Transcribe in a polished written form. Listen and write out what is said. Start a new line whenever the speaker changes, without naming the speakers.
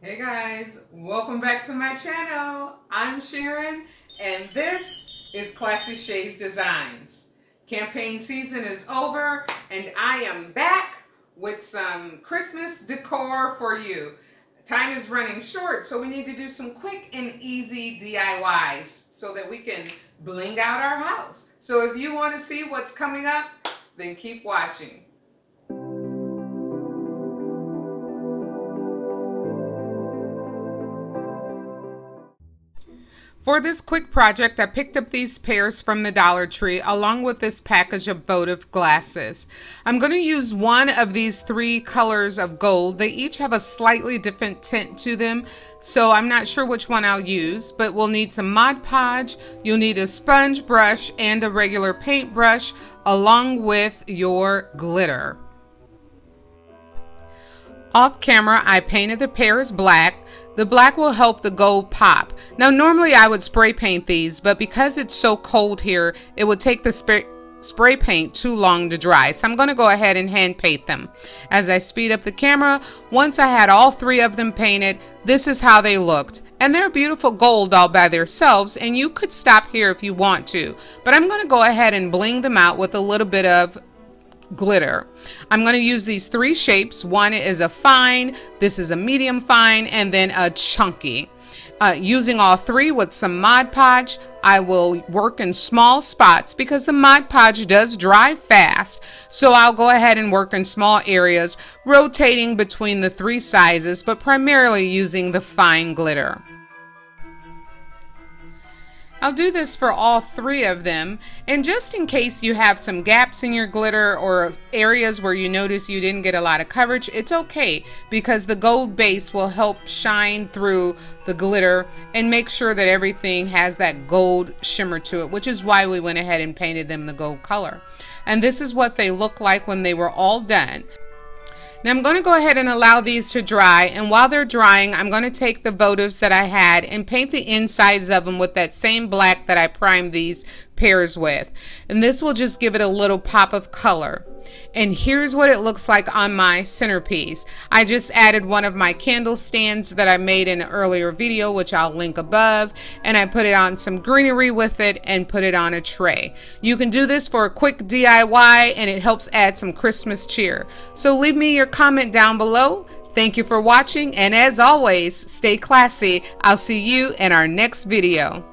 Hey guys, welcome back to my channel. I'm Sharon and this is Classy Shades Designs. Campaign season is over and I am back with some Christmas decor for you. Time is running short, so we need to do some quick and easy DIYs so that we can bling out our house. So if you want to see what's coming up, then keep watching. For this quick project, I picked up these pears from the Dollar Tree along with this package of votive glasses. I'm going to use one of these three colors of gold. They each have a slightly different tint to them, so I'm not sure which one I'll use, but we'll need some Mod Podge, you'll need a sponge brush and a regular paint brush along with your glitter. Off camera, I painted the pears black. The black will help the gold pop. Now normally I would spray paint these, but because it's so cold here, it would take the spray paint too long to dry. So I'm going to go ahead and hand paint them. As I speed up the camera, once I had all three of them painted, this is how they looked. And they're beautiful gold all by themselves, and you could stop here if you want to. But I'm going to go ahead and bling them out with a little bit of glitter. I'm going to use these three shapes. One is a fine, this is a medium fine, and then a chunky. Using all three with some Mod Podge, I will work in small spots because the Mod Podge does dry fast. So I'll go ahead and work in small areas, rotating between the three sizes, but primarily using the fine glitter. I'll do this for all three of them, and just in case you have some gaps in your glitter or areas where you notice you didn't get a lot of coverage, it's okay because the gold base will help shine through the glitter and make sure that everything has that gold shimmer to it, which is why we went ahead and painted them the gold color. And this is what they look like when they were all done. Now I'm going to go ahead and allow these to dry, and while they're drying I'm going to take the votives that I had and paint the insides of them with that same black that I primed these pears with, and this will just give it a little pop of color. And here's what it looks like on my centerpiece. I just added one of my candle stands that I made in an earlier video, which I'll link above, and I put it on some greenery with it and put it on a tray. You can do this for a quick DIY and it helps add some Christmas cheer. So leave me your comment down below. Thank you for watching, and as always, stay classy. I'll see you in our next video.